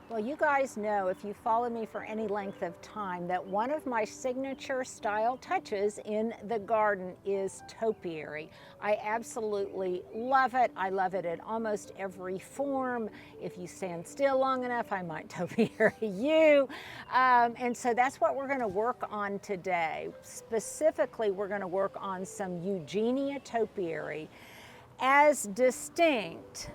Well, you guys know, if you follow me for any length of time, that one of my signature style touches in the garden is topiary. I absolutely love it. I love it in almost every form. If you stand still long enough, I might topiary you. And so that's what we're going to work on today. Specifically, we're going to work on some Eugenia topiary as distinct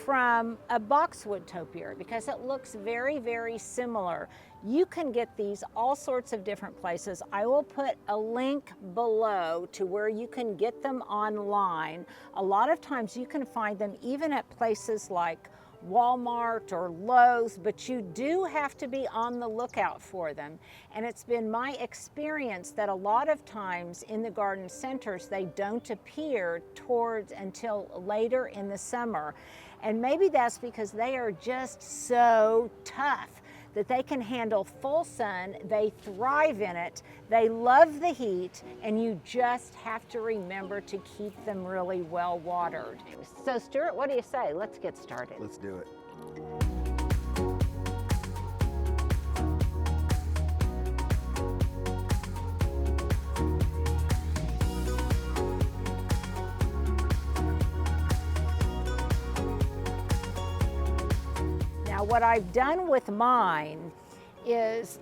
from a boxwood topiary because it looks very, very similar. You can get these all sorts of different places. I will put a link below to where you can get them online. A lot of times you can find them even at places like Walmart or Lowe's, but you do have to be on the lookout for them. And it's been my experience that a lot of times in the garden centers, they don't appear towards until later in the summer. And maybe that's because they are just so tough that they can handle full sun, they thrive in it, they love the heat, and you just have to remember to keep them really well watered. So Stuart, what do you say? Let's get started. Let's do it. Now what I've done with mine is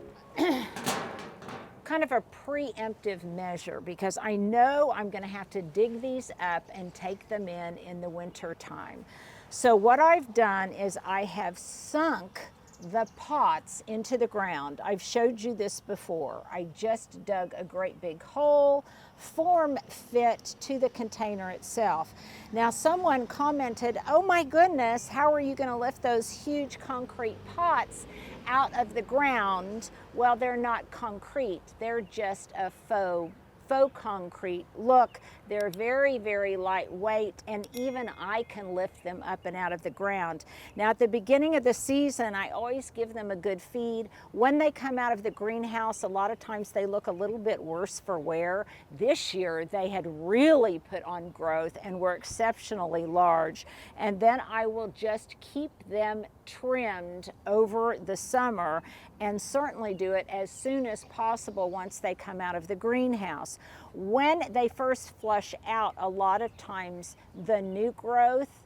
kind of a preemptive measure because I know I'm going to have to dig these up and take them in the winter time. So what I've done is I have sunk the pots into the ground. I've showed you this before. I just dug a great big hole, form fit to the container itself. Now someone commented, oh my goodness, how are you going to lift those huge concrete pots out of the ground? Well, they're not concrete. They're just a faux concrete look. They're very, very lightweight, and even I can lift them up and out of the ground. Now at the beginning of the season, I always give them a good feed. When they come out of the greenhouse, a lot of times they look a little bit worse for wear. This year they had really put on growth and were exceptionally large. And then I will just keep them trimmed over the summer, and certainly do it as soon as possible once they come out of the greenhouse. When they first flush out, a lot of times the new growth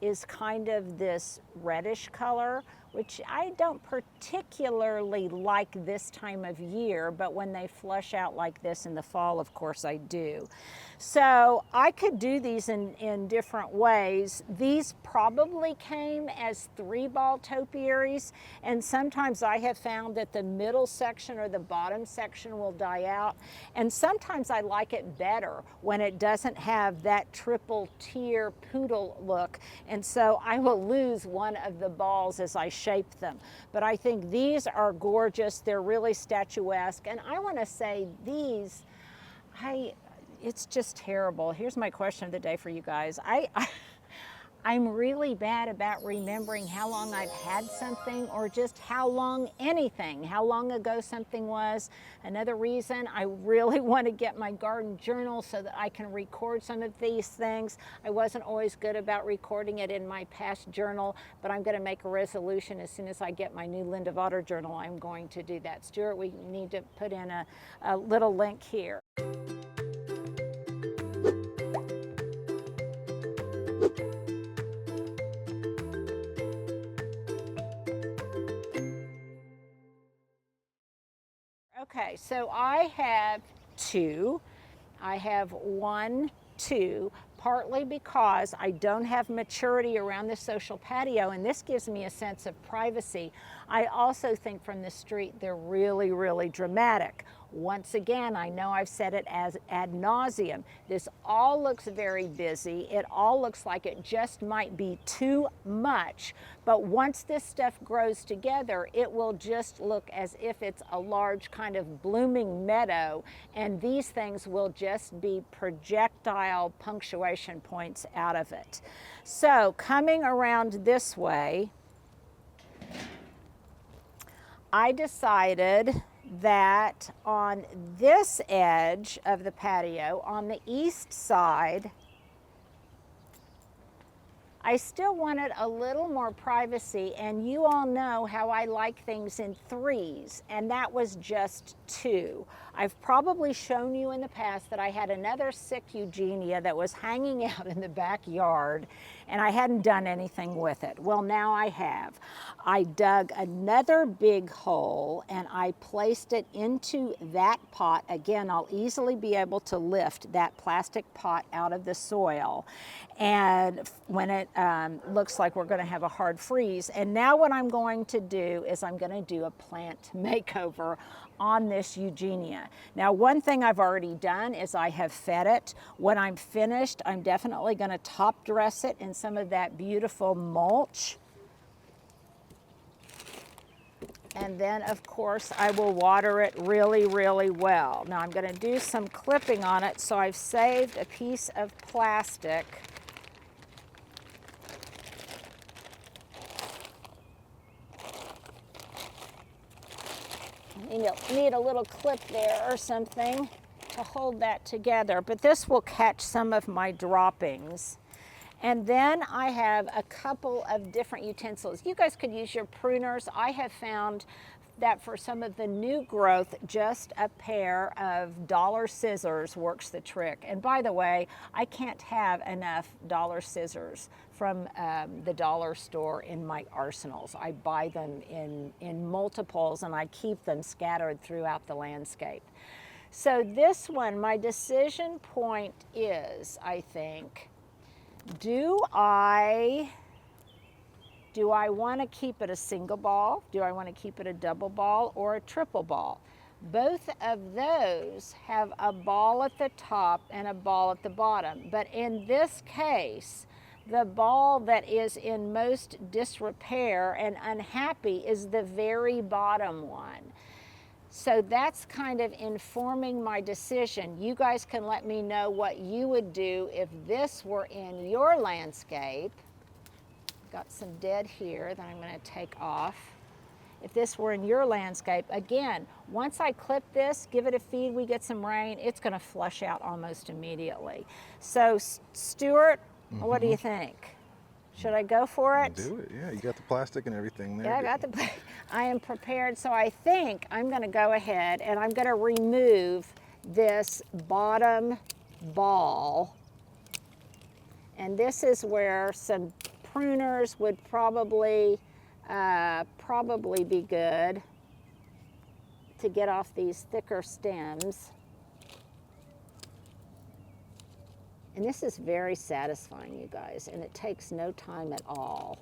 is kind of this reddish color, which I don't particularly like this time of year, but when they flush out like this in the fall, of course I do. So I could do these in different ways. These probably came as 3-ball topiaries, and sometimes I have found that the middle section or the bottom section will die out, and sometimes I like it better when it doesn't have that triple tier poodle look, and so I will lose one of the balls as I shape them. But I think these are gorgeous. They're really statuesque, and I want to say these, it's just terrible. Here's my question of the day for you guys. I'm really bad about remembering how long I've had something, or just how long ago something was. Another reason I really want to get my garden journal so that I can record some of these things. I wasn't always good about recording it in my past journal, but I'm going to make a resolution as soon as I get my new Linda Vaughter journal. I'm going to do that. Stuart, we need to put in a little link here. Okay, so I have two. I have 1, 2, partly because I don't have maturity around the social patio, and this gives me a sense of privacy. I also think from the street they're really, really dramatic. Once again, I know I've said it as ad nauseum. This all looks very busy. It all looks like it just might be too much. But once this stuff grows together, it will just look as if it's a large kind of blooming meadow. And these things will just be projectile punctuation points out of it. So coming around this way, I decided that on this edge of the patio, on the east side, I still wanted a little more privacy, and you all know how I like things in threes, and that was just 2. I've probably shown you in the past that I had another sick Eugenia that was hanging out in the backyard, and I hadn't done anything with it. Well, now I have. I dug another big hole, and I placed it into that pot. Again, I'll easily be able to lift that plastic pot out of the soil, and when it looks like we're going to have a hard freeze. And now what I'm going to do is I'm going to do a plant makeover on this Eugenia. Now, one thing I've already done is I have fed it. When I'm finished, I'm definitely going to top dress it in some of that beautiful mulch. And then, of course, I will water it really, really well. Now, I'm going to do some clipping on it, so I've saved a piece of plastic. Need a little clip there or something to hold that together, but this will catch some of my droppings. And then I have a couple of different utensils. You guys could use your pruners. I have found that for some of the new growth, just a pair of dollar scissors works the trick. And by the way, I can't have enough dollar scissors from the dollar store in my arsenals. I buy them in multiples, and I keep them scattered throughout the landscape. So this one, my decision point is, I think, do I want to keep it a single ball? Do I want to keep it a double ball or a triple ball? Both of those have a ball at the top and a ball at the bottom. But in this case, the ball that is in most disrepair and unhappy is the very bottom one. So that's kind of informing my decision. You guys can let me know what you would do if this were in your landscape. Got some dead here that I'm going to take off. If this were in your landscape, again, once I clip this, give it a feed, we get some rain, it's going to flush out almost immediately. So, Stuart, what do you think? Should I go for it? Do it, yeah. You got the plastic and everything there. Yeah, I am prepared. So I think I'm going to go ahead and I'm going to remove this bottom ball. And this is where some pruners would probably be good to get off these thicker stems. And this is very satisfying, you guys, and it takes no time at all.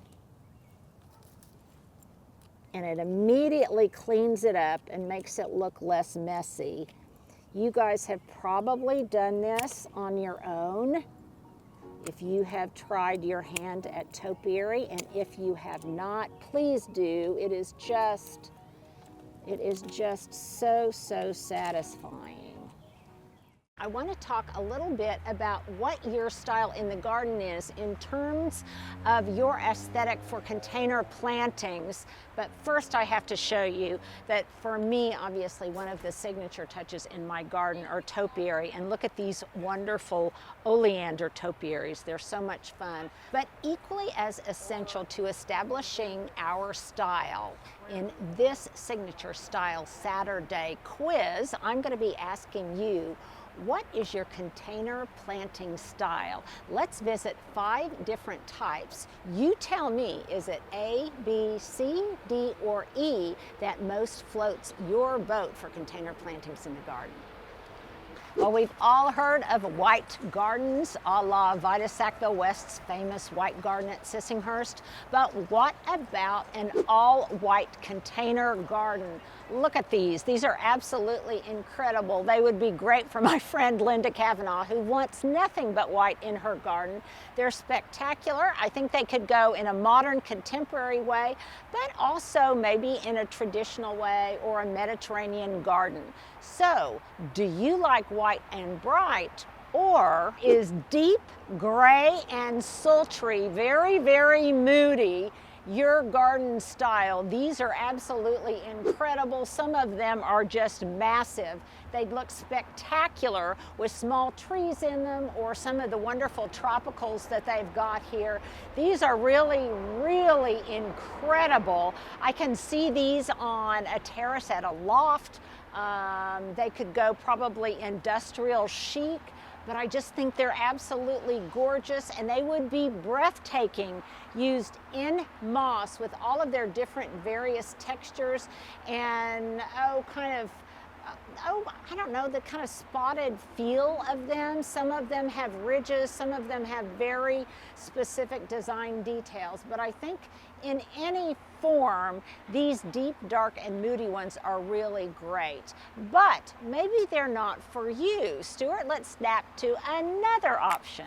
And it immediately cleans it up and makes it look less messy. You guys have probably done this on your own if you have tried your hand at topiary, and if you have not, please do. It is just so satisfying. I want to talk a little bit about what your style in the garden is in terms of your aesthetic for container plantings. But first I have to show you that for me, obviously, one of the signature touches in my garden are topiary. And look at these wonderful oleander topiaries. They're so much fun. But equally as essential to establishing our style in this signature style Saturday quiz, I'm going to be asking you, what is your container planting style? Let's visit 5 different types. You tell me, is it A, B, C, D, or E that most floats your boat for container plantings in the garden? Well, we've all heard of white gardens, a la Vita Sackville West's famous white garden at Sissinghurst. But what about an all-white container garden? Look at these. These are absolutely incredible. They would be great for my friend Linda Kavanaugh, who wants nothing but white in her garden. They're spectacular. I think they could go in a modern, contemporary way, but also maybe in a traditional way or a Mediterranean garden. So, do you like white and bright, or is deep gray and sultry, very, very moody, your garden style. These are absolutely incredible. Some of them are just massive. They'd look spectacular with small trees in them, or some of the wonderful tropicals that they've got here. These are really, really incredible. I can see these on a terrace at a loft. They could go probably industrial chic, but I just think they're absolutely gorgeous, and they would be breathtaking used in moss with all of their different various textures and I don't know, the kind of spotted feel of them. Some of them have ridges, some of them have very specific design details, but I think in any form, these deep, dark, and moody ones are really great. But maybe they're not for you. Stuart, let's snap to another option.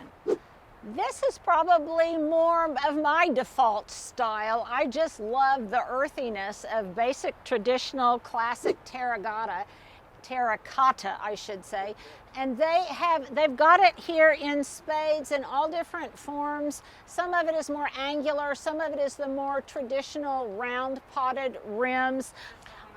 This is probably more of my default style. I just love the earthiness of basic, traditional, classic terracotta, I should say. And they've got it here in spades in all different forms. Some of it is more angular, some of it is the more traditional round potted rims.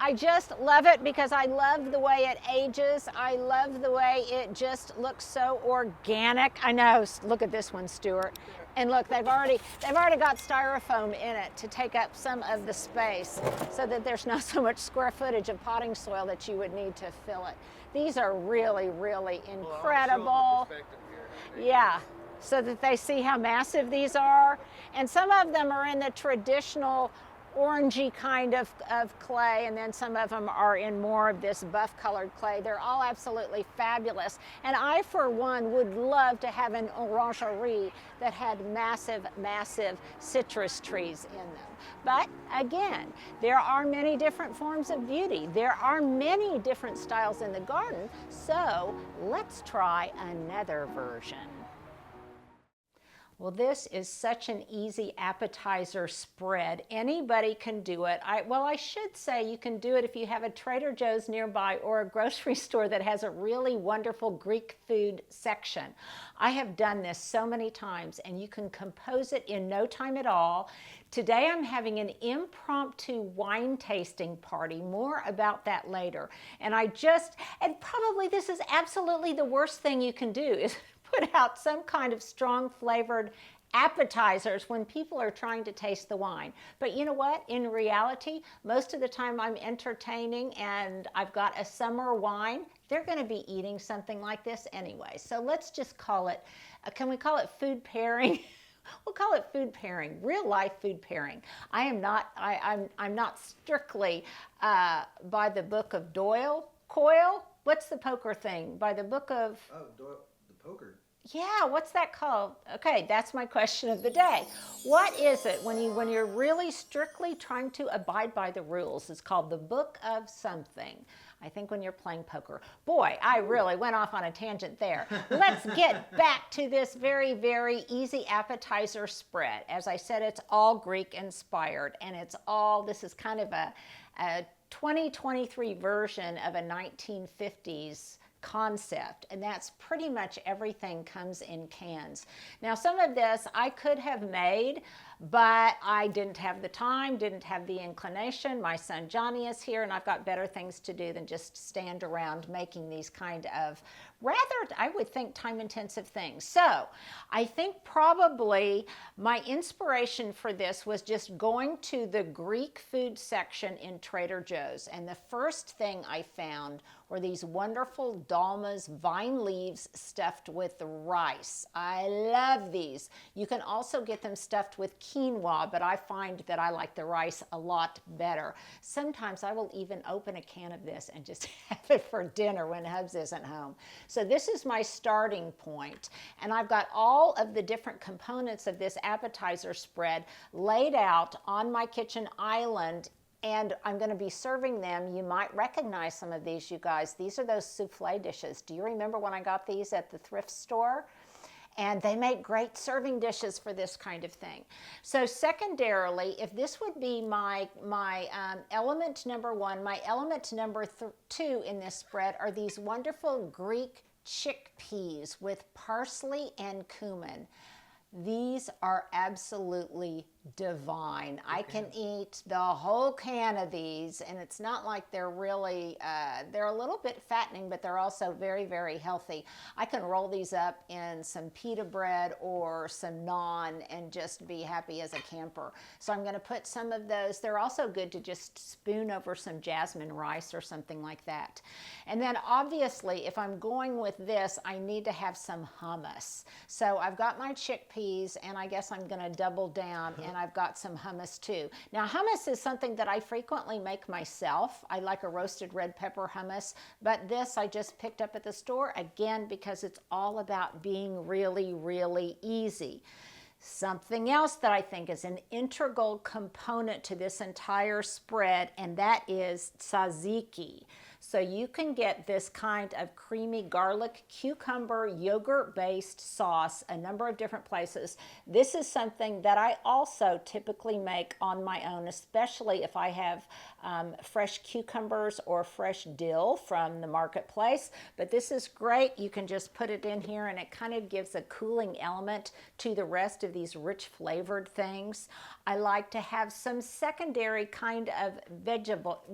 I just love it because I love the way it ages. I love the way it just looks so organic. I know, look at this one, Stuart. And look, they've already got styrofoam in it to take up some of the space so that there's not so much square footage of potting soil that you would need to fill it. These are really, really incredible. Yeah, so that they see how massive these are. And some of them are in the traditional orangey kind of clay, and then some of them are in more of this buff colored clay. They're all absolutely fabulous, and I for one would love to have an orangerie that had massive citrus trees in them. But again, there are many different forms of beauty. There are many different styles in the garden, so let's try another version. Well, this is such an easy appetizer spread. Anybody can do it. I should say you can do it if you have a Trader Joe's nearby or a grocery store that has a really wonderful Greek food section. I have done this so many times, and you can compose it in no time at all. Today I'm having an impromptu wine tasting party. More about that later. And probably this is absolutely the worst thing you can do is put out some kind of strong flavored appetizers when people are trying to taste the wine. But you know what? In reality, most of the time I'm entertaining and I've got a summer wine, they're going to be eating something like this anyway. So let's just call it, can we call it food pairing? We'll call it food pairing, real life food pairing. I'm not strictly by the book of Coyle? What's the poker thing? By the book of... Oh, Doyle, the poker. Yeah, what's that called? Okay, that's my question of the day. What is it when you're really strictly trying to abide by the rules? It's called the book of something. I think when you're playing poker. Boy, I really went off on a tangent there. Let's get back to this very, very easy appetizer spread. As I said, it's all Greek inspired, and this is kind of a 2023 version of a 1950s concept, and that's pretty much everything comes in cans. Now, some of this I could have made, but I didn't have the time, didn't have the inclination. My son Johnny is here, and I've got better things to do than just stand around making these kind of rather, I would think, time-intensive things. So I think probably my inspiration for this was just going to the Greek food section in Trader Joe's, and the first thing I found were these wonderful dolmas vine leaves stuffed with rice. I love these. You can also get them stuffed with quinoa, but I find that I like the rice a lot better. Sometimes I will even open a can of this and just have it for dinner when Hubs isn't home. So this is my starting point, and I've got all of the different components of this appetizer spread laid out on my kitchen island, and I'm going to be serving them. You might recognize some of these, you guys. These are those souffle dishes. Do you remember when I got these at the thrift store? And they make great serving dishes for this kind of thing. So secondarily, if this would be my element number one, my element number two in this spread are these wonderful Greek chickpeas with parsley and cumin. These are absolutely divine. I can eat the whole can of these, and it's not like they're really, they're a little bit fattening, but they're also very, very healthy. I can roll these up in some pita bread or some naan and just be happy as a camper. So I'm going to put some of those. They're also good to just spoon over some jasmine rice or something like that. And then obviously, if I'm going with this, I need to have some hummus. So I've got my chickpeas, and I guess I'm going to double down, and I've got some hummus too. Now, hummus is something that I frequently make myself. I like a roasted red pepper hummus, but this I just picked up at the store, again, because it's all about being really, really easy. Something else that I think is an integral component to this entire spread, and that is tzatziki. So you can get this kind of creamy garlic, cucumber, yogurt-based sauce a number of different places. This is something that I also typically make on my own, especially if I have fresh cucumbers or fresh dill from the marketplace. But this is great. You can just put it in here, and it kind of gives a cooling element to the rest of these rich flavored things. I like to have some secondary kind of vegetable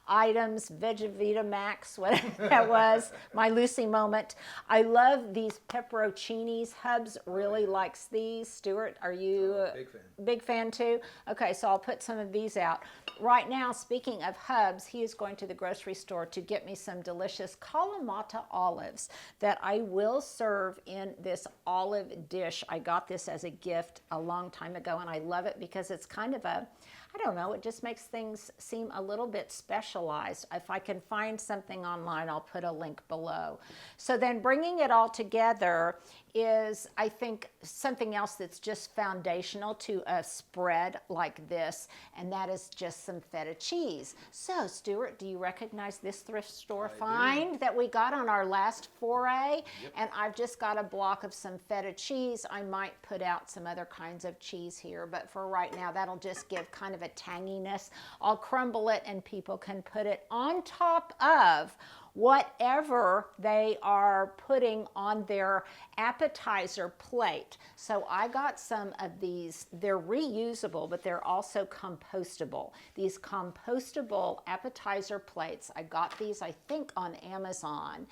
items, Vegavita Max, whatever that was, my Lucy moment. I love these pepperoncinis. Hubs really likes these. Stuart, are you a Big fan. Big fan too? Okay, so I'll put some of these out. Right now, speaking of Hubs, he is going to the grocery store to get me some delicious Kalamata olives that I will serve in this olive dish. I got this as a gift a long time ago, and I love it because it's kind of a, I don't know, it just makes things seem a little bit specialized. If I can find something online, I'll put a link below. So then bringing it all together is, I think, something else that's just foundational to a spread like this, and that is just some feta cheese. So, Stuart, do you recognize this thrift store find that we got on our last foray? Yep. And I've just got a block of some feta cheese. I might put out some other kinds of cheese here, but for right now, that'll just give kind of a tanginess. I'll crumble it, and people can put it on top of whatever they are putting on their appetizer plate. So I got some of these. They're reusable, but they're also compostable. These compostable appetizer plates, I got these, I think, on Amazon.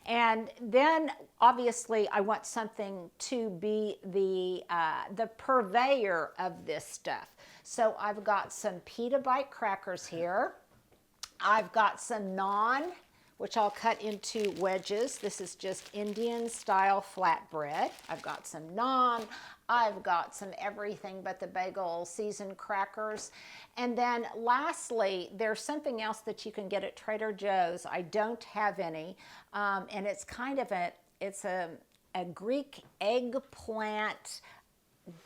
And then obviously I want something to be the purveyor of this stuff. So I've got some pita bite crackers here. I've got some naan, which I'll cut into wedges. This is just Indian style flatbread. I've got some naan. I've got some everything but the bagel seasoned crackers. And then lastly, there's something else that you can get at Trader Joe's. I don't have any, and it's kind of a Greek eggplant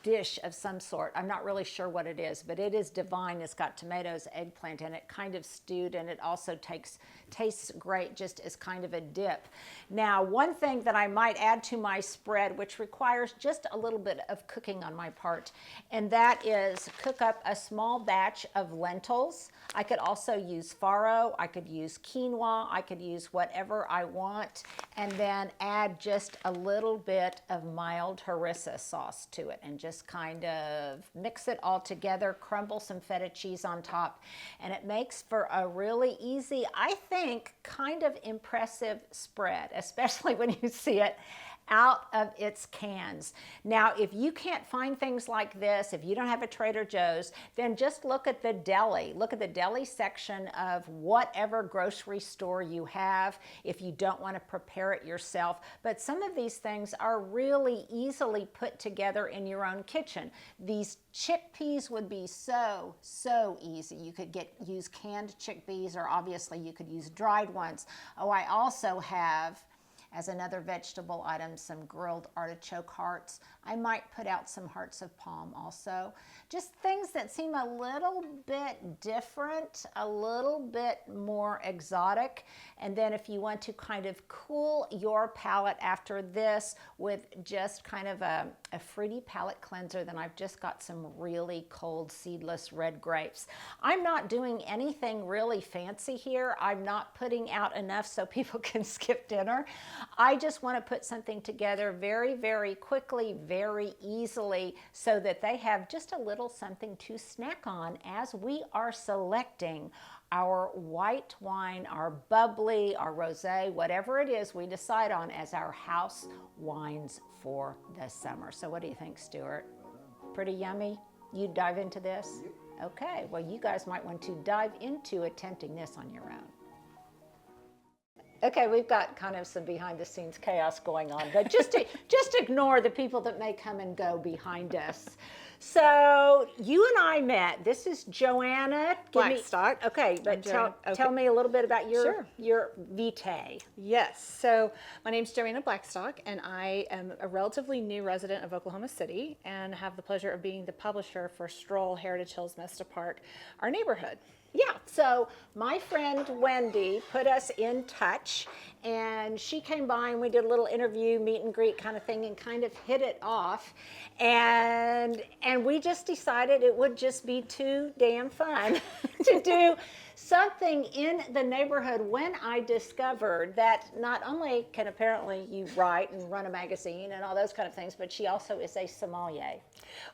dish of some sort. I'm not really sure what it is, but it is divine. It's got tomatoes, eggplant in it, kind of stewed, and it also tastes great just as kind of a dip. Now, one thing that I might add to my spread, which requires just a little bit of cooking on my part, and that is cook up a small batch of lentils. I could also use farro, I could use quinoa, I could use whatever I want, and then add just a little bit of mild harissa sauce to it, and just kind of mix it all together, crumble some feta cheese on top, and it makes for a really easy, I think, kind of impressive spread, especially when you see it out of its cans. Now, if you can't find things like this, if you don't have a Trader Joe's, then just look at the deli. Look at the deli section of whatever grocery store you have if you don't want to prepare it yourself. But some of these things are really easily put together in your own kitchen. These chickpeas would be so easy. You could use canned chickpeas, or obviously you could use dried ones. Oh, I also have, as another vegetable item, some grilled artichoke hearts. I might put out some hearts of palm also. Just things that seem a little bit different, a little bit more exotic. And then if you want to kind of cool your palate after this with just kind of a a fruity palate cleanser, then I've just got some really cold seedless red grapes. I'm not doing anything really fancy here. I'm not putting out enough so people can skip dinner. I just want to put something together very, very quickly, very easily, so that they have just a little something to snack on as we are selecting our white wine, our bubbly, our rosé, whatever it is we decide on as our house wines for the summer. So what do you think, Stuart? Pretty yummy? You dive into this? Okay, well, you guys might want to dive into attempting this on your own. Okay, we've got kind of some behind the scenes chaos going on, but just ignore the people that may come and go behind us. So you and I met. This is Joanna Blackstock. Okay, but tell me a little bit about your vitae. Yes. So my name's Joanna Blackstock, and I am a relatively new resident of Oklahoma City, and have the pleasure of being the publisher for Stroll Heritage Hills Mesta Park, our neighborhood. Yeah, so my friend Wendy put us in touch, and she came by and we did a little interview, meet and greet kind of thing, and kind of hit it off. And we just decided it would just be too damn fun to do something in the neighborhood when I discovered that not only can apparently you write and run a magazine and all those kind of things, but she also is a sommelier.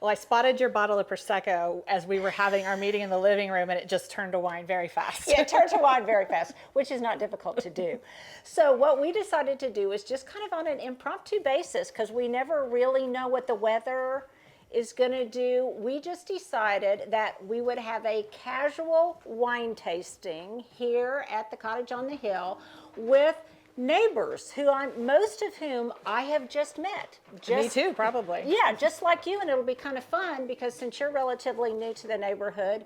Well, I spotted your bottle of Prosecco as we were having our meeting in the living room, and it just turned to wine very fast. Yeah, it turned to wine very fast, which is not difficult to do. So what we decided to do is just kind of on an impromptu basis, because we never really know what the weather is going to do. We just decided that we would have a casual wine tasting here at the Cottage on the Hill with neighbors most of whom I have just met. Me too, probably. Yeah, just like you, and it'll be kind of fun because since you're relatively new to the neighborhood,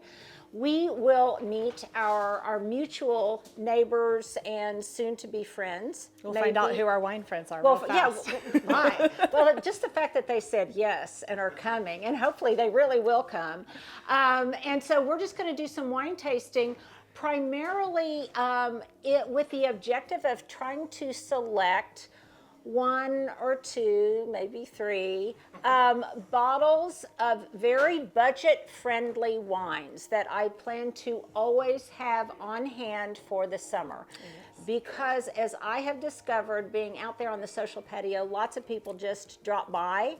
we will meet our mutual neighbors and soon-to-be friends. We'll find out who our wine friends are. Well, yeah, well, just the fact that they said yes and are coming, and hopefully they really will come. And so we're just going to do some wine tasting, primarily with the objective of trying to select one or two, maybe three, bottles of very budget-friendly wines that I plan to always have on hand for the summer. Yes. Because as I have discovered being out there on the social patio, lots of people just drop by,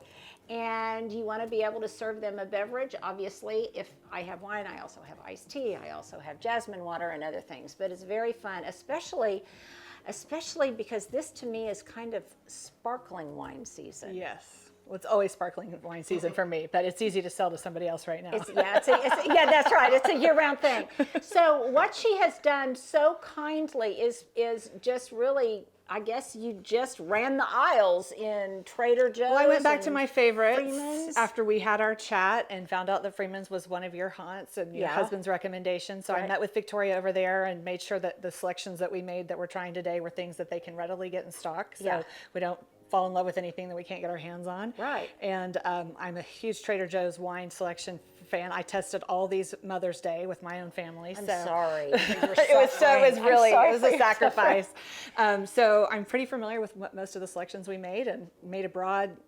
and you want to be able to serve them a beverage. Obviously, if I have wine, I also have iced tea. I also have jasmine water and other things. But it's very fun, especially because this to me is kind of sparkling wine season. Yes. Well, it's always sparkling wine season for me, but it's easy to sell to somebody else right now. Yeah, that's right. It's a year-round thing. So what she has done so kindly is just really, I guess you just ran the aisles in Trader Joe's. Well, I went back to my favorites Freeman's. After we had our chat and found out that Freeman's was one of your haunts and your husband's recommendation. So I met with Victoria over there and made sure that the selections that we made that we're trying today were things that they can readily get in stock. So we don't fall in love with anything that we can't get our hands on. Right. And I'm a huge Trader Joe's wine selection fan. I tested all these Mother's Day with my own family. I'm sorry. It was a sacrifice. So I'm pretty familiar with most of the selections we made, and made a broad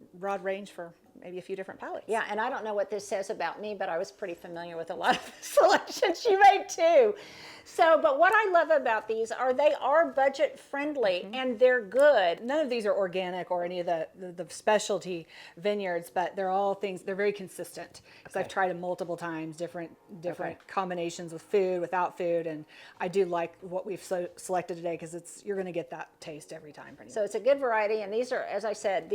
range for maybe a few different palettes. Yeah, and I don't know what this says about me, but I was pretty familiar with a lot of the selections you made too. So, but what I love about these are they are budget friendly and they're good. None of these are organic or any of the specialty vineyards, but they're all things, they're very consistent. Because I've tried them multiple times, different combinations with food, without food, and I do like what we've selected today because you're going to get that taste every time. So it's a good variety, and these are, as I said,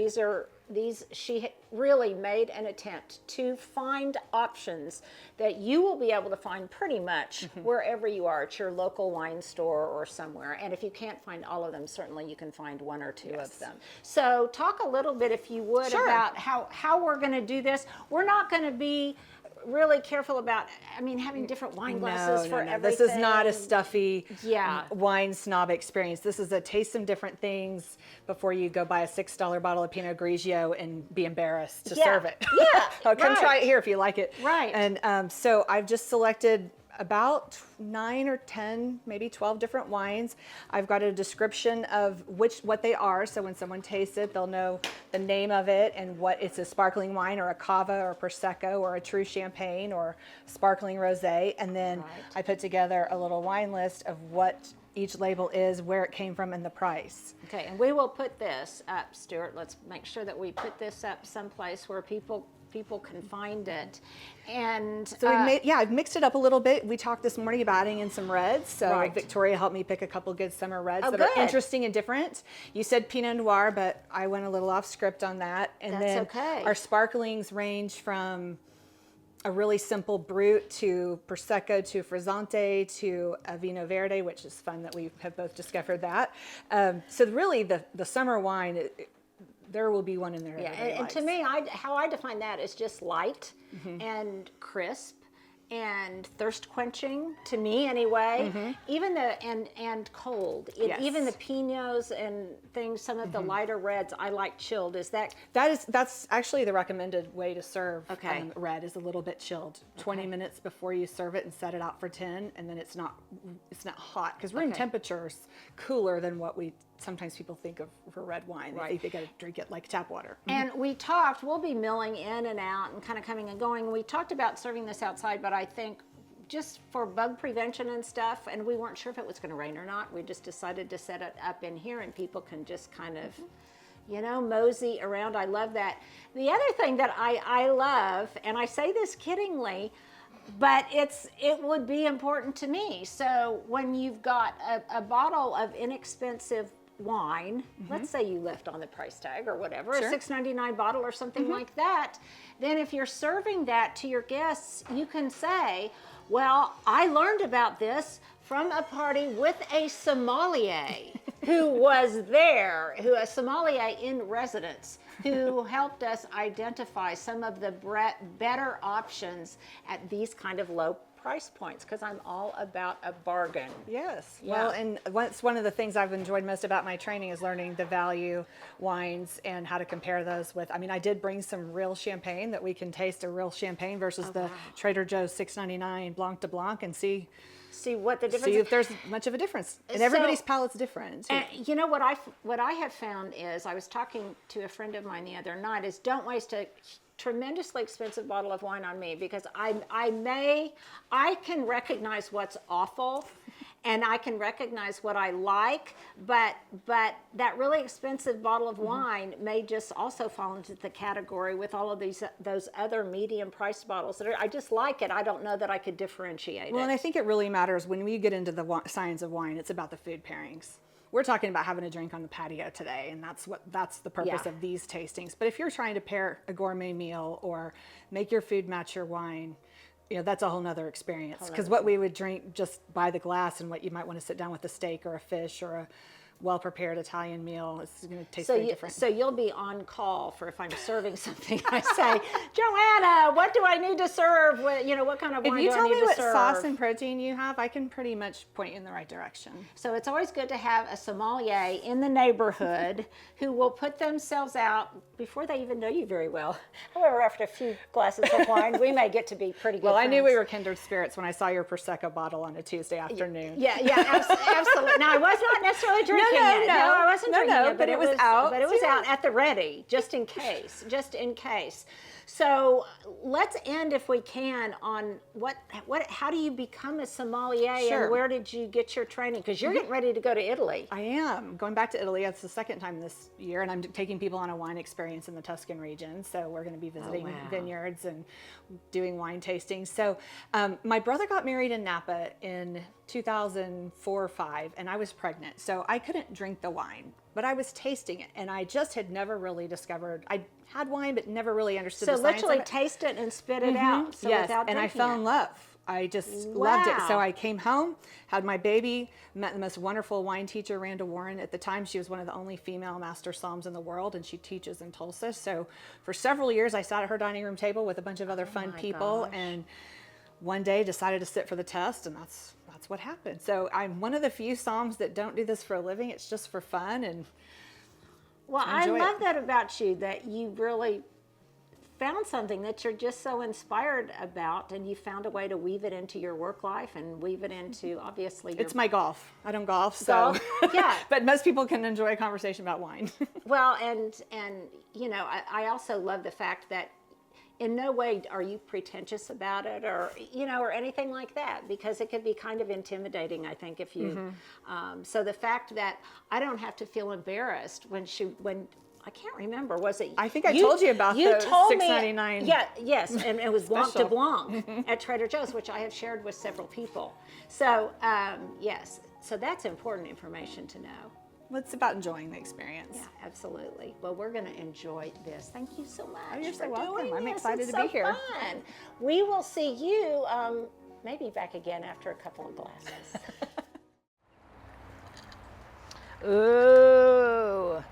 she really made an attempt to find options that you will be able to find pretty much wherever you are, at your local wine store or somewhere. And if you can't find all of them, certainly you can find one or two of them. So talk a little bit, if you would, about how we're going to do this. We're not going to be really careful about, having different wine glasses for everything. This is not a stuffy wine snob experience. This is a taste some different things before you go buy a $6 bottle of Pinot Grigio and be embarrassed to serve it. Yeah, Come try it here if you like it. Right. And so I've just selected about 9 or 10, maybe 12 different wines. I've got a description of what they are, so when someone tastes it, they'll know the name of it and what it's a sparkling wine or a cava or prosecco or a true champagne or sparkling rosé. And then I put together a little wine list of what each label is, where it came from, and the price. Okay, and we will put this up, Stuart. Let's make sure that we put this up someplace where people can find it. And so I've mixed it up a little bit. We talked this morning about adding in some reds. So Victoria helped me pick a couple good summer reds that are interesting and different. You said Pinot Noir, but I went a little off script on that. And then our sparklings range from a really simple Brut to Prosecco to Frizzante to a Vino Verde, which is fun that we have both discovered that. So really the summer wine, there will be one in there. Yeah, and to me, how I define that is just light and crisp and thirst quenching, to me anyway. Even and cold. Even the Pinots and things, some of the lighter reds, I like chilled. That's actually the recommended way to serve red, is a little bit chilled. 20 minutes before you serve it and set it out for 10, and then it's not hot, because room temperature is cooler than what sometimes people think of for red wine. They think they got to drink it like tap water. And we'll be milling in and out and kind of coming and going. We talked about serving this outside, but I think just for bug prevention and stuff, and we weren't sure if it was going to rain or not, we just decided to set it up in here and people can just kind of, mosey around. I love that. The other thing that I love, and I say this kiddingly, but it would be important to me. So when you've got a bottle of inexpensive wine, let's say you left on the price tag or whatever, a $6.99 bottle or something like that, then if you're serving that to your guests, you can say, well, I learned about this from a party with a sommelier who was there, a sommelier in residence, who helped us identify some of the better options at these kind of low price points, because I'm all about a bargain. Yes. Yeah. Well, and one of the things I've enjoyed most about my training is learning the value wines and how to compare those with. I did bring some real champagne that we can taste a real champagne versus the Trader Joe's $6.99 Blanc de Blanc and see what the difference is. See if there's much of a difference. And everybody's palate's different. And what I have found is, I was talking to a friend of mine the other night, is don't waste a tremendously expensive bottle of wine on me, because I can recognize what's awful and I can recognize what I like, but that really expensive bottle of wine may just also fall into the category with all of those other medium priced bottles that I just like it. I don't know that I could differentiate it. Well, and I think it really matters when we get into the science of wine. It's about the food pairings. We're talking about having a drink on the patio today, and that's the purpose of these tastings. But if you're trying to pair a gourmet meal or make your food match your wine, that's a whole nother experience. Because what we would drink just by the glass and what you might want to sit down with a steak or a fish or a well-prepared Italian meal, it's going to taste very different. So you'll be on call for if I'm serving something. I say, Joanna, what do I need to serve? What kind of wine do I need to serve? If you tell me what sauce and protein you have, I can pretty much point you in the right direction. So it's always good to have a sommelier in the neighborhood who will put themselves out before they even know you very well. However, after a few glasses of wine, we may get to be pretty good friends. I knew we were kindred spirits when I saw your Prosecco bottle on a Tuesday afternoon. Yeah, absolutely. Now, I was not necessarily drinking it. No, I wasn't drinking it, but it was out. But it was out at the ready, just in case. So let's end, if we can, on how do you become a sommelier, and where did you get your training? Because you're getting ready to go to Italy. I am going back to Italy. That's the second time this year, and I'm taking people on a wine experience in the Tuscan region. So we're going to be visiting vineyards and doing wine tastings. So my brother got married in Napa in 2004 or 5, and I was pregnant, so I couldn't drink the wine, but I was tasting it, and I just had never really discovered. I had wine, but never really understood the science of it. So literally taste it and spit it out. So yes, and I fell in love. I just loved it. So I came home, had my baby, met the most wonderful wine teacher, Randa Warren. At the time, she was one of the only female master somms in the world, and she teaches in Tulsa. So for several years, I sat at her dining room table with a bunch of other fun people, and one day decided to sit for the test, and that's what happened. So I'm one of the few somms that don't do this for a living. It's just for fun, and I love that about you, that you really found something that you're just so inspired about, and you found a way to weave it into your work life and weave it into, obviously, your... It's my golf. I don't golf, so Golf? Yeah. But most people can enjoy a conversation about wine. Well, and you know, I also love the fact that in no way are you pretentious about it, or you know, or anything like that, because it could be kind of intimidating, I think, if you so the fact that I don't have to feel embarrassed when I can't remember, was it? I think I told you about the $6.99. Yeah, yes, and it was Blanc de Special. Blanc at Trader Joe's, which I have shared with several people. So yes, so that's important information to know. Well, it's about enjoying the experience. Yeah, absolutely. Well, we're going to enjoy this. Thank you so much. Oh, you're so for welcome. doing I'm this. excited It's to be so here. Fun. We will see you maybe back again after a couple of glasses. Ooh.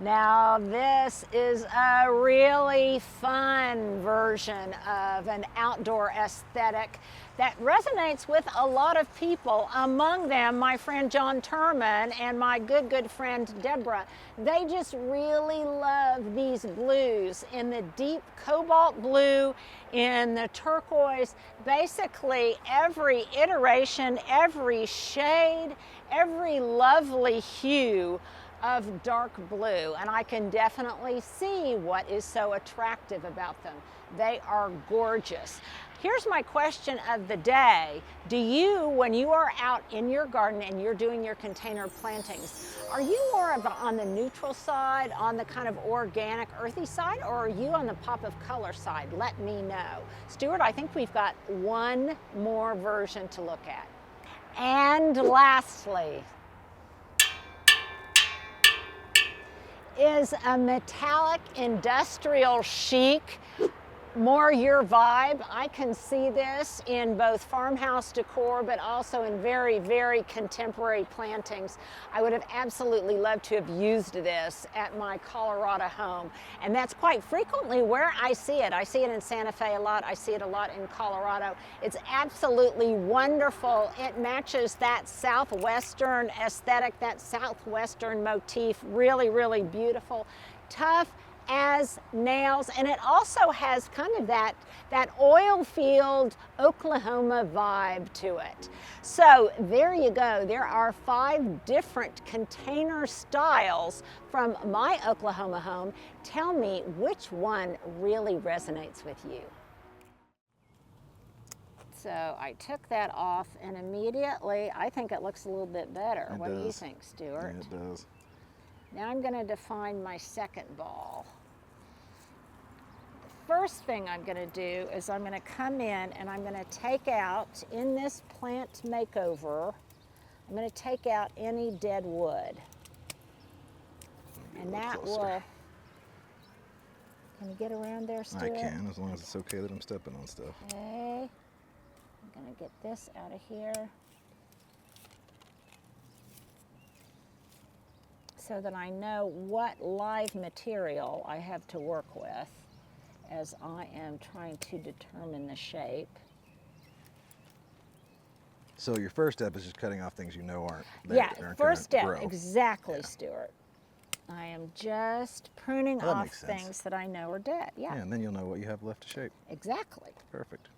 Now this is a really fun version of an outdoor aesthetic that resonates with a lot of people, among them my friend John Turman and my good friend Deborah. They just really love these blues, in the deep cobalt blue, in the turquoise, basically every iteration, every shade, every lovely hue of dark blue, and I can definitely see what is so attractive about them. They are gorgeous. Here's my question of the day. Do you, when you are out in your garden and you're doing your container plantings, are you more of on the neutral side, on the kind of organic, earthy side, or are you on the pop of color side? Let me know. Stuart, I think we've got one more version to look at. And lastly, is a metallic industrial chic, more your vibe. I can see this in both farmhouse decor, but also in very contemporary plantings. I would have absolutely loved to have used this at my Colorado home, and that's quite frequently where I see it. I see it in Santa Fe a lot. I see it a lot in Colorado. It's absolutely wonderful. It matches that southwestern aesthetic, that southwestern motif. Really beautiful. Tough as nails, and it also has kind of that oil field Oklahoma vibe to it. So there you go. There are 5 different container styles from my Oklahoma home. Tell me which one really resonates with you. So I took that off, and immediately I think it looks a little bit better. What do you think, Stuart? Yeah, it does. Now I'm going to define my second ball. The first thing I'm going to do is I'm going to come in and I'm going to take out, in this plant makeover, I'm going to take out any dead wood. And that will, can you get around there, Stuart? I can, as long as it's okay that I'm stepping on stuff. Okay, I'm going to get this out of here, so that I know what live material I have to work with as I am trying to determine the shape. So your first step is just cutting off things you know aren't there. Yeah, aren't first gonna step, grow. exactly, Yeah. Stuart. I am just pruning Well, that off makes sense. things that I know are dead. Yeah, Yeah, and then you'll know what you have left to shape. exactly. Perfect.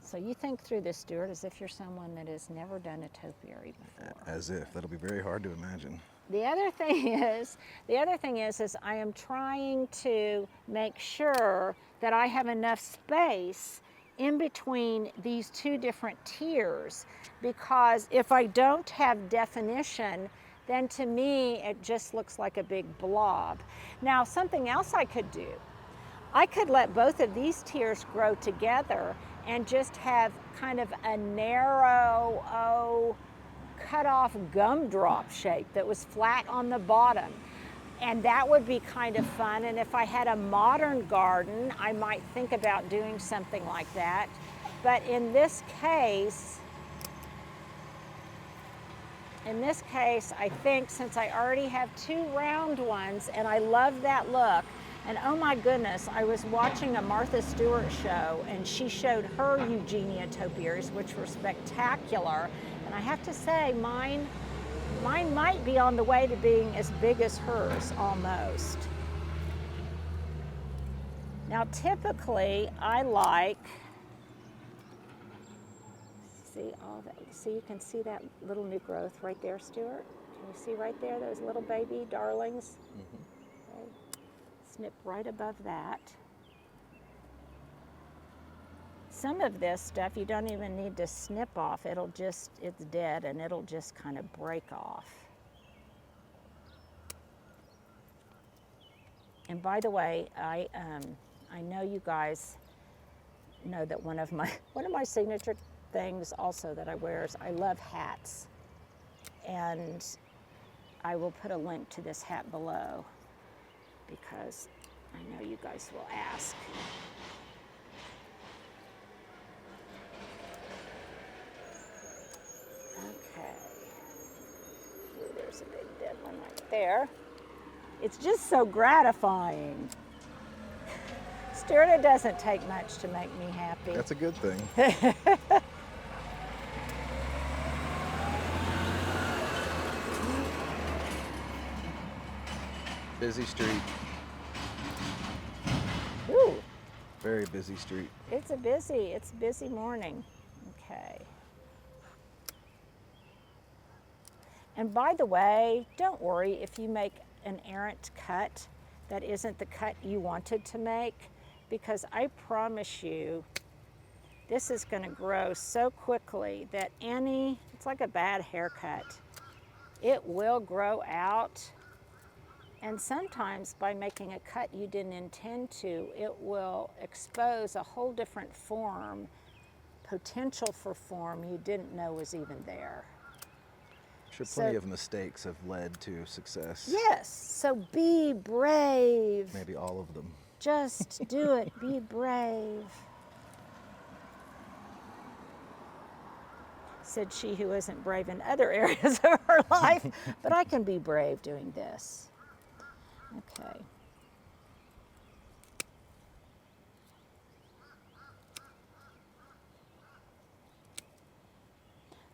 So you think through this, Stuart, as if you're someone that has never done a topiary before. As if. That'll be very hard to imagine. The other thing is I am trying to make sure that I have enough space in between these 2 different tiers, because if I don't have definition, then to me it just looks like a big blob. Now, something else I could do, I could let both of these tiers grow together and just have kind of a narrow, cut off gumdrop shape that was flat on the bottom. And that would be kind of fun. And if I had a modern garden, I might think about doing something like that. But in this case, I think since I already have 2 round ones, and I love that look, and oh my goodness, I was watching a Martha Stewart show, and she showed her Eugenia topiaries, which were spectacular. And I have to say, mine might be on the way to being as big as hers, almost. Now typically I like, see all that, see you can see that little new growth right there, Stuart? Can you see right there those little baby darlings? Okay. Snip right above that. Some of this stuff you don't even need to snip off. It'll just, it's dead and it'll just kind of break off. And by the way, I know you guys know that one of my signature things also that I wear is I love hats. And I will put a link to this hat below because I know you guys will ask. Okay. Ooh, there's a big dead one right there. It's just so gratifying. Stuart, it doesn't take much to make me happy. That's a good thing. Busy street. Ooh, Very busy street. it's a busy morning. Okay. And by the way, don't worry if you make an errant cut that isn't the cut you wanted to make, because I promise you, this is going to grow so quickly that it's like a bad haircut. It will grow out, and sometimes by making a cut you didn't intend to, it will expose a whole different form, potential for form you didn't know was even there. Sure, plenty of mistakes have led to success. Yes, so be brave. Maybe all of them. Just do it, be brave. Said she who isn't brave in other areas of her life, but I can be brave doing this. Okay.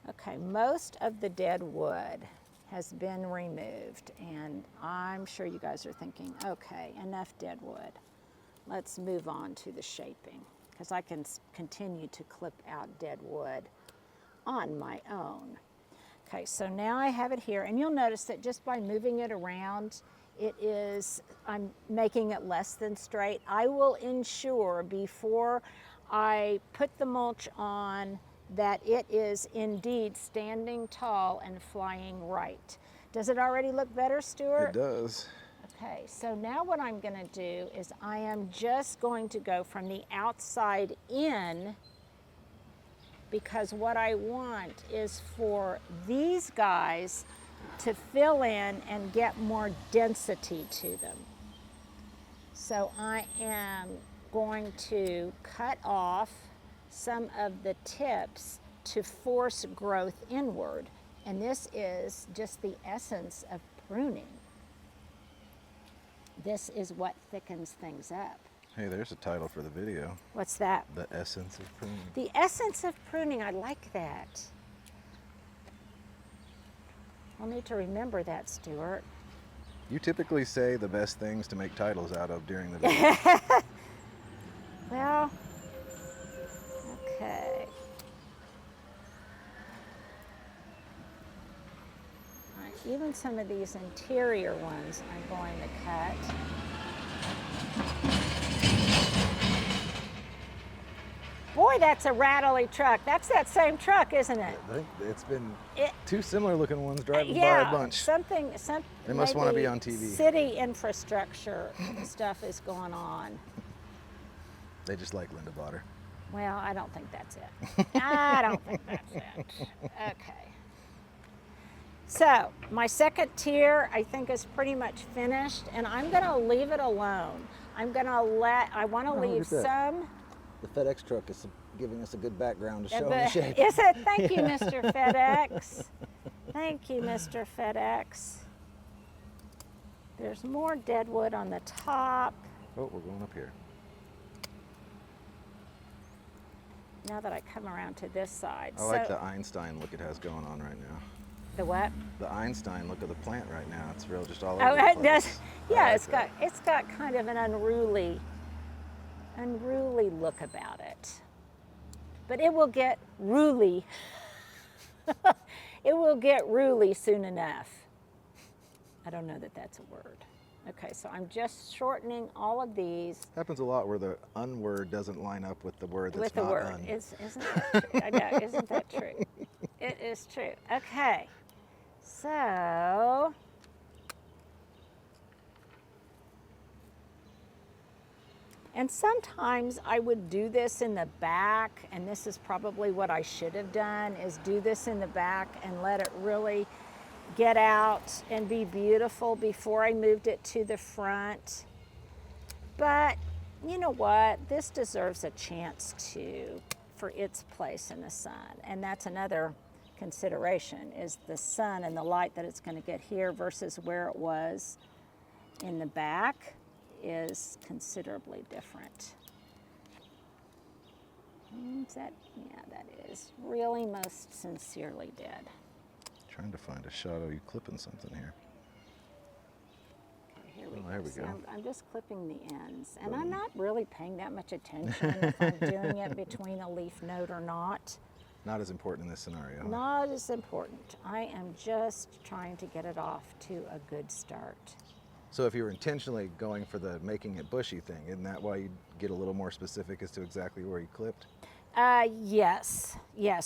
Okay, most of the dead wood has been removed, and I'm sure you guys are thinking, okay, enough dead wood. Let's move on to the shaping, because I can continue to clip out dead wood on my own. Okay, so now I have it here, and you'll notice that just by moving it around, I'm making it less than straight. I will ensure before I put the mulch on that it is indeed standing tall and flying right. Does it already look better, Stuart? It does. Okay, so now what I'm going to do is I am just going to go from the outside in, because what I want is for these guys to fill in and get more density to them. So I am going to cut off some of the tips to force growth inward. And this is just the essence of pruning. This is what thickens things up. Hey, there's a title for the video. What's that? The essence of pruning. The essence of pruning, I like that. I'll need to remember that, Stuart. You typically say the best things to make titles out of during the video. Well, okay. All right, even some of these interior ones I'm going to cut. Boy, that's a rattly truck. That's that same truck, isn't it? I think it's been two similar looking ones driving by Yeah, a bunch. something. They must want to be maybe on TV. City infrastructure stuff is going on. They just like Linda Botter. Well, I don't think that's it. I don't think that's it. Okay. So my second tier, I think, is pretty much finished, and I'm going to leave it alone. I want to leave look at that. some. The FedEx truck is giving us a good background to show them the shape. Is it? Thank you, Mr. FedEx. Thank you, Mr. FedEx. There's more dead wood on the top. Oh, we're going up here. Now that I come around to this side. I like the Einstein look it has going on right now. The what? The Einstein look of the plant right now. It's real, just all over Oh, the it place. does. I Yeah, like that. it's got kind of an unruly unruly look about it. But it will get ruly. It will get ruly soon enough. I don't know that that's a word. Okay, so I'm just shortening all of these. Happens a lot where the un-word doesn't line up with the word that's With the not word. un. Isn't that true? I know, isn't that true? It is true. Okay, so and sometimes I would do this in the back, and this is probably what I should have done, is do this in the back and let it really get out and be beautiful before I moved it to the front. But you know what? This deserves a chance for its place in the sun. And that's another consideration, is the sun and the light that it's going to get here versus where it was in the back is considerably different. Is that, yeah, that is really most sincerely dead. Trying to find a shot of you clipping something here. Okay, here we Oh, go. there we See, go. I'm just clipping the ends, and I'm not really paying that much attention if I'm doing it between a leaf node or not. Not as important in this scenario. Huh? Not as important. I am just trying to get it off to a good start. So if you were intentionally going for the making it bushy thing, isn't that why you get a little more specific as to exactly where you clipped? Yes,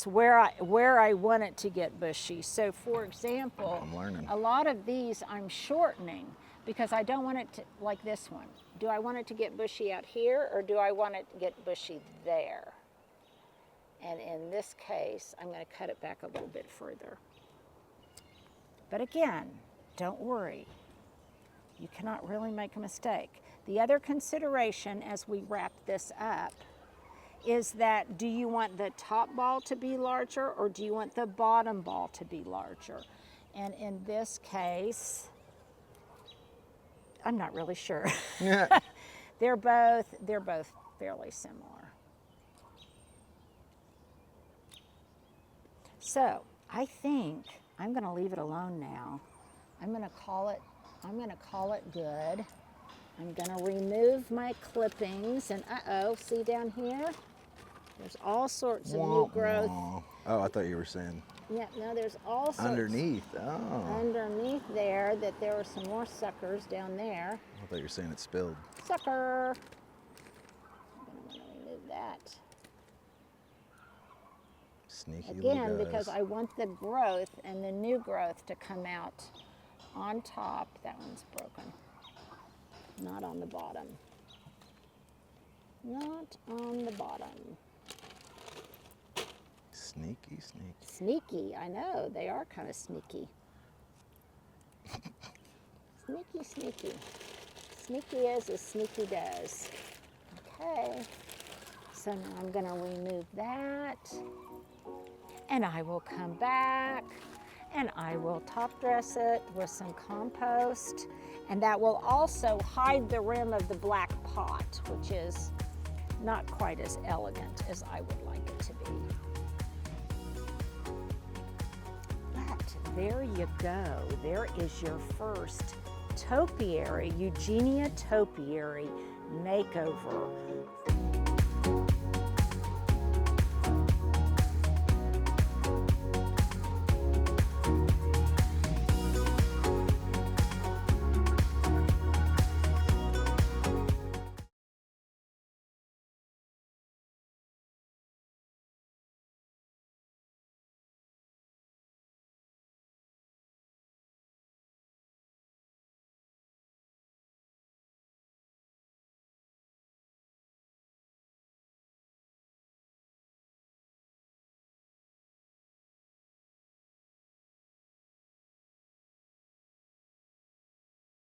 where I want it to get bushy. So for example, I'm learning. a lot of these I'm shortening because I don't want it to, like this one. Do I want it to get bushy out here, or do I want it to get bushy there? And in this case, I'm going to cut it back a little bit further. But again, don't worry. You cannot really make a mistake. The other consideration as we wrap this up is that, do you want the top ball to be larger, or do you want the bottom ball to be larger? And in this case, I'm not really sure. Yeah. They're both fairly similar. So I think I'm going to leave it alone now. I'm going to call it good. I'm going to remove my clippings, and see down here? There's all sorts of new growth. Oh, I thought you were saying Yeah, no, there's all sorts underneath. Oh, underneath there, that there were some more suckers down there. I thought you were saying it spilled. Sucker! I'm going to want to remove that. Sneaky little Again, guys. because I want the growth and the new growth to come out on top. That one's broken. Not on the bottom. Not on the bottom. Sneaky, sneaky. Sneaky, I know, they are kind of sneaky. Sneaky, sneaky. Sneaky as sneaky does. Okay, so now I'm going to remove that. And I will come back and I will top dress it with some compost. And that will also hide the rim of the black pot, which is not quite as elegant as I would like it to be. But there you go. There is your first topiary, Eugenia topiary makeover